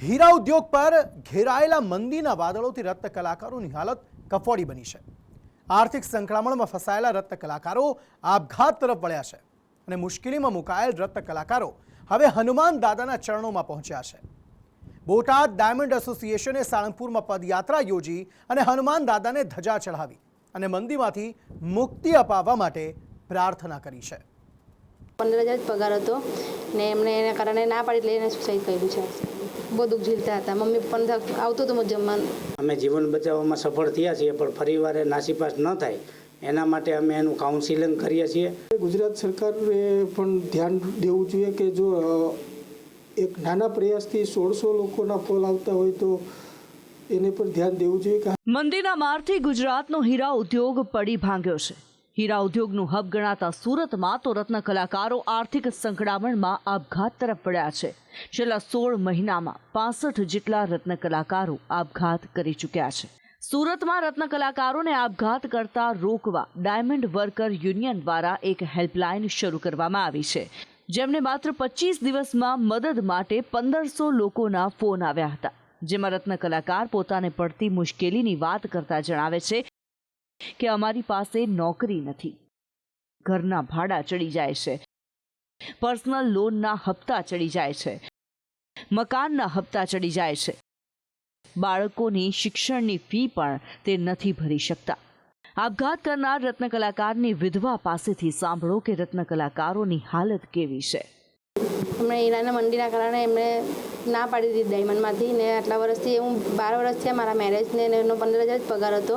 હીરા ઉદ્યોગ પર ઘેરાયેલા મંદીના વાદળોથી રત્ન કલાકારોની હાલત કફોડી બની છે। આર્થિક સંકળામણમાં ફસાયેલા રત્ન કલાકારો આપઘાત તરફ વળ્યા છે અને મુશ્કેલીમાં મુકાયેલ રત્ન કલાકારો હવે હનુમાન દાદાના ચરણોમાં પહોંચ્યા છે। બોટાદ ડાયમંડ એસોસિએશને સાળંગપુરમાં પદયાત્રા યોજી અને હનુમાન દાદાને ધજા ચઢાવી અને મંદીમાંથી મુક્તિ અપાવવા માટે પ્રાર્થના કરી છે। 15,000 પગાર હતો ને એમને એના કારણે ના પાડી લઈને સુસાઇડ કર્યું છે। બહુ દુઃખ ઝીલતા હતા। મમ્મી પણ આવતું હતું જમવાનું। અમે જીવન બચાવવામાં સફળ થયા છીએ, પણ ફરીવાર નાસીપાસ ન થાય એના માટે અમે એનું કાઉન્સિલિંગ કરીએ છીએ। ગુજરાત સરકારે પણ ધ્યાન દેવું જોઈએ કે જો એક નાના પ્રયાસથી 1600 લોકોના ફોલ આવતા હોય તો એને પર ધ્યાન દેવું જોઈએ કે મંદીના મારથી ગુજરાતનો હીરા ઉદ્યોગ પડી ભાંગ્યો છે। હીરા ઉદ્યોગનું હબ ગણાતા સુરતમાં તો રત્ન કલાકારો આર્થિક સંકળામણમાં આપઘાત તરફ પડ્યા છે। છેલ્લા 16 મહિનામાં 65 જેટલા રત્ન કલાકારો આપઘાત કરી ચૂક્યા છે। સુરતમાં રત્ન કલાકારોને આપઘાત કરતા રોકવા ડાયમંડ વર્કર યુનિયન દ્વારા એક હેલ્પલાઇન શરૂ કરવામાં આવી છે, જેમને માત્ર 25 દિવસમાં મદદ માટે 1500 લોકોના ફોન આવ્યા હતા, જેમાં રત્ન કલાકાર પોતાને પડતી મુશ્કેલીની વાત કરતા જણાવે છે કે અમારી પાસે નોકરી નથી, ઘરના ભાડા ચડી જાય છે, પર્સનલ લોનના હપ્તા ચડી જાય છે, મકાનના હપ્તા ચડી જાય છે, બાળકોની શિક્ષણની ફી પણ તે નથી ભરી શકતા। આપઘાત કરનાર રત્ન કલાકારની વિધવા પાસેથી સાંભળો કે રત્ન કલાકારોની હાલત કેવી છે। એમણે હીરાના મંદીના કારણે એમણે ના પાડી દીધી ડાયમંડમાંથી ને આટલા વર્ષથી હું 12 વર્ષ થયા મારા મેરેજને ને એનો 15,000 પગાર હતો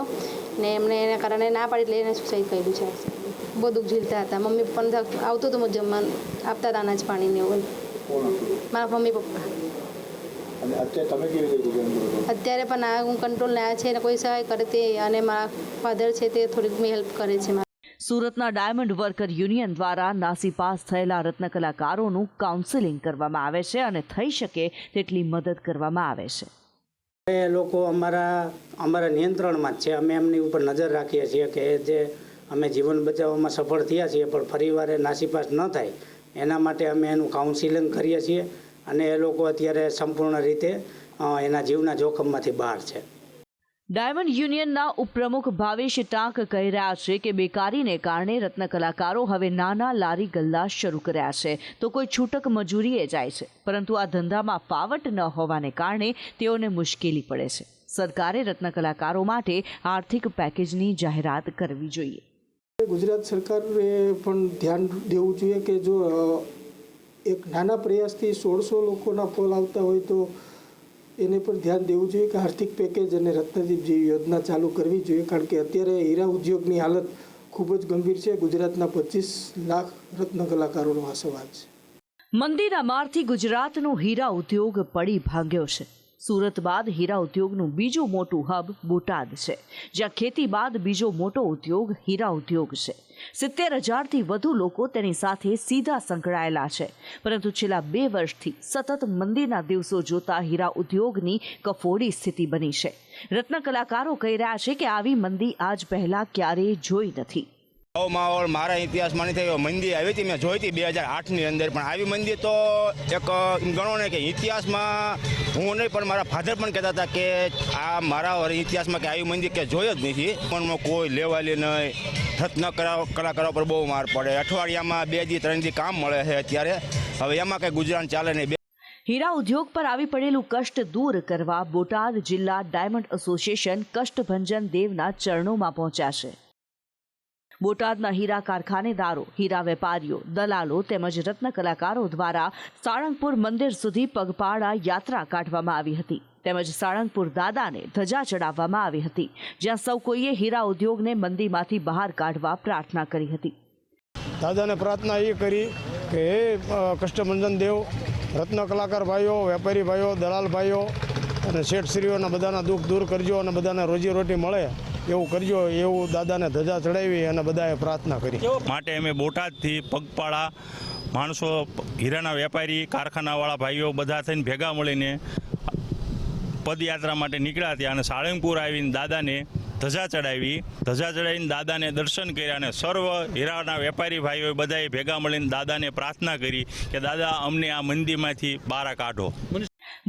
ને એમને એના કારણે ના પાડી લઈને સુસાઇડ કર્યું છે। બહુ દુઃખ ઝીલતા હતા। મમ્મી પણ આવતું હતું જમવાનું, આપતા હતા અનાજ પાણીને એવું। મારા મમ્મી પપ્પા અત્યારે પણ હું કંટ્રોલ ના છે ને કોઈ સહાય કરે તે, અને મારા ફાધર છે તે થોડીક હેલ્પ કરે છે। સુરતના ડાયમંડ વર્કર યુનિયન દ્વારા નાસીપાસ થયેલા રત્ન કલાકારોનું કાઉન્સેલિંગ કરવામાં આવે છે અને થઈ શકે તેટલી મદદ કરવામાં આવે છે। એ લોકો અમારા નિયંત્રણમાં જ છે। અમે એમની ઉપર નજર રાખીએ છીએ કે જે અમે જીવન બચાવવામાં સફળ થયા છીએ, પણ ફરીવાર નાસીપાસ ન થાય એના માટે અમે એનું કાઉન્સિલિંગ કરીએ છીએ અને એ લોકો અત્યારે સંપૂર્ણ રીતે એના જીવના જોખમમાંથી બહાર છે। ડાયમંડ યુનિયનના ઉપપ્રમુખ ભાવેશ ટાંક કહી રહ્યા છે કે બેકારીને કારણે રત્ન કલાકારો હવે નાના લારી ગલ્લા શરૂ કર્યા છે તો કોઈ છૂટક મજૂરીએ જાય છે, પરંતુ આ ધંધામાં ફાવટ ન હોવાને કારણે તેઓને મુશ્કેલી પડે છે। સરકારે રત્ન કલાકારો માટે આર્થિક પેકેજની જાહેરાત કરવી જોઈએ। ગુજરાત સરકારે પણ ધ્યાન દેવું જોઈએ કે જો એક નાના પ્રયાસથી 1600 લોકોના ફોલ આવતા હોય તો એને પર ધ્યાન દેવું જોઈએ કે આર્થિક પેકેજ અને રત્નદીપ જેવી યોજના ચાલુ કરવી જોઈએ, કારણ કે અત્યારે હીરા ઉદ્યોગની હાલત ખૂબ જ ગંભીર છે। ગુજરાતના 25 લાખ રત્ન કલાકારોનો આ સવાલ છે। મંદીના મારથી ગુજરાતનો હીરા ઉદ્યોગ પડી ભાંગ્યો છે। સુરત બાદ હીરા ઉદ્યોગનું બીજું મોટું હબ બોટાદ છે, જ્યાં ખેતી બાદ બીજો મોટો ઉદ્યોગ હીરા ઉદ્યોગ છે। 70,000થી વધુ લોકો તેની સાથે સીધા સંકળાયેલા છે, પરંતુ છેલ્લા 2 વર્ષથી સતત મંદીના દિવસો જોતા હીરા ઉદ્યોગની કફોડી સ્થિતિ બની છે। રત્ન કલાકારો કહી રહ્યા છે કે આવી મંદી આજ પહેલા ક્યારેય જોઈ નથી। માહોલ મારા ઇતિહાસમાં નથી થયો। મંદી આવી હતી, મેં જોઈ હતી 2008ની અંદર, પણ આવી મંદી તો એક ગણો ને કે ઇતિહાસમાં હું નહીં પણ મારા ફાધર પણ કહેતા હતા કે આ મારા ઇતિહાસમાં કે આવી મંદી કે જોઈ જ નથી। પણ કોઈ લેવાલી નહીં, રત્ન કલાકારો પર બહુ માર પડે। અઠવાડિયામાં 2 દી 3 દી કામ મળે છે અત્યારે, હવે એમાં કંઈ ગુજરાન ચાલે નહીં। હીરા ઉદ્યોગ પર આવી પડેલું કષ્ટ દૂર કરવા બોટાદ જિલ્લા ડાયમંડ એસોસિએશન કષ્ટભંજન દેવના ચરણોમાં પહોંચ્યા છે। બોટાદના હીરા કારખાનેદારો, હીરા વેપારીઓ, દલાલો તેમજ રત્ન કલાકારો દ્વારા સાળંગપુર મંદિર સુધી પગપાળા યાત્રા કાઢવામાં આવી હતી, તેમજ સાળંગપુર દાદાને ધજા ચડાવવામાં આવી હતી, જ્યાં સૌ કોઈએ હીરા ઉદ્યોગને મંદીમાંથી બહાર કાઢવા પ્રાર્થના કરી હતી। દાદાને પ્રાર્થના એ કરી કે હે કષ્ટભંજન દેવ, રત્ન કલાકાર ભાઈઓ, વેપારી ભાઈઓ, દલાલ ભાઈઓ અને શેઠશ્રીઓના બધાના દુઃખ દૂર કરજો અને બધાને રોજીરોટી મળે એવું કરજો, એવું દાદાને ધજા ચડાવી અને બધાએ પ્રાર્થના કરી। માટે અમે બોટાદથી પગપાળા માણસો, હીરાના વેપારી, કારખાનાવાળા ભાઈઓ બધા થઈને ભેગા મળીને પદયાત્રા માટે નીકળ્યા હતા અને સાળંગપુર આવીને દાદાને ધજા ચડાવીને દાદાને દર્શન કર્યા અને સર્વ હીરાના વેપારી ભાઈઓ બધાએ ભેગા મળીને દાદાને પ્રાર્થના કરી કે દાદા અમને આ મંદીમાંથી બહાર કાઢો।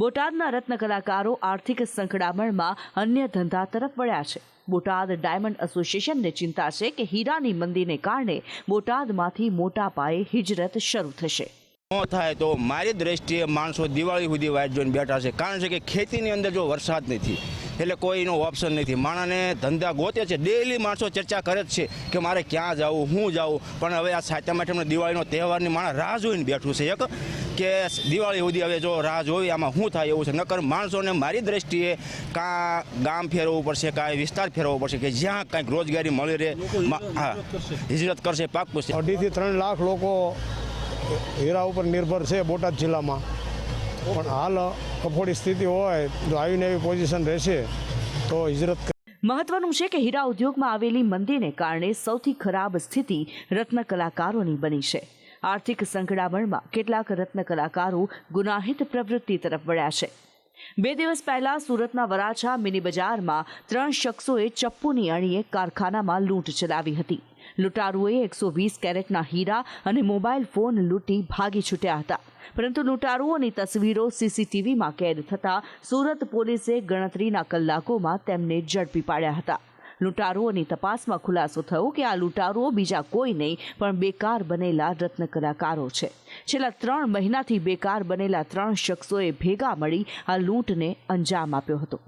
બોટાદના રત્ન કલાકારો આર્થિક સંકળામણમાં અન્ય ધંધા તરફ વળ્યા છે. બોટાદ ડાયમંડ એસોસિએશનને ચિંતા છે કે હીરાની મંદીને કારણે બોટાદમાંથી મોટા પાયે હિજરત શરૂ થશે. ન થાય તો મારી દ્રષ્ટિએ માણસો દિવાળી સુધી વાટ જોઈને બેઠા છે. કારણ છે કે ખેતીની અંદર જો વરસાદ નથી એટલે કોઈનો ઓપ્શન નથી. માણસને ધંધા ગોતે છે. ડેલી માણસો ચર્ચા કરે જ છે કે મારે ક્યાં જવું, હું જાઉં. પણ હવે આ સાતમ આઠમને દિવાળીનો તહેવારની માણસ રાહ જોઈને બેઠું છે કે દિવાળી સુધી હવે જો રાહ જોઈ આમાં શું થાય એવું છે. નકર માણસોને મારી દ્રષ્ટિએ કાં ગામ ફેરવવું પડશે, કાં વિસ્તાર ફેરવવો પડશે કે જ્યાં કાંઈક રોજગારી મળી રહે. હા, હિજરત કરશે પાક્કું છે. 2.5 થી 3 લાખ લોકો હીરા ઉપર નિર્ભર છે બોટાદ જિલ્લામાં. પણ હાલ કફોડી સ્થિતિ હોય જો આવીને એવી પોઝિશન રહેશે તો હિજરત. મહત્વનું છે કે હીરા ઉદ્યોગમાં આવેલી મંદીને કારણે સૌથી ખરાબ સ્થિતિ રત્ન કલાકારોની બની છે. આર્થિક સંકળામણમાં કેટલાક રત્ન કલાકારો ગુનાહિત પ્રવૃત્તિ તરફ વળ્યા છે. 2 દિવસ પહેલા સુરતના વરાછા મિની બજારમાં 3 શખ્સોએ ચપ્પુની અણીએ કારખાનામાં લૂંટ ચલાવી હતી. લૂંટારુઓએ 120 કેરેટના હીરા અને મોબાઈલ ફોન લૂંટી ભાગી છૂટ્યા હતા. પરંતુ લૂંટારુઓની તસવીરો સીસીટીવીમાં કેદ થતાં સુરત પોલીસે ગણતરીના કલાકોમાં તેમને ઝડપી પાડ્યા હતા. લૂંટારુઓની તપાસમાં ખુલાસો થયો કે આ લૂંટારુઓ બીજા કોઈ નહીં પણ બેકાર બનેલા રત્ન કલાકારો છે. છેલ્લા 3 મહિનાથી બેકાર બનેલા 3 શખ્સોએ ભેગા મળી આ લૂંટને અંજામ આપ્યો હતો.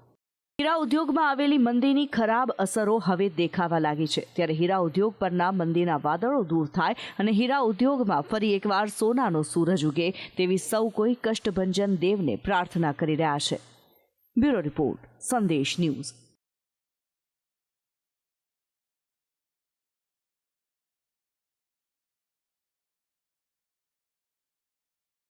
હીરા ઉદ્યોગમાં આવેલી મંદીની ખરાબ અસરો હવે દેખાવા લાગી છે. ત્યારે હીરા ઉદ્યોગ પરના મંદીના વાદળો દૂર થાય અને હીરા ઉદ્યોગમાં ફરી એકવાર સોનાનો સૂરજ ઉગે તેવી સૌ કોઈ કષ્ટભંજન દેવને પ્રાર્થના કરી રહ્યા છે. બ્યુરો રિપોર્ટ, સંદેશ ન્યૂઝ.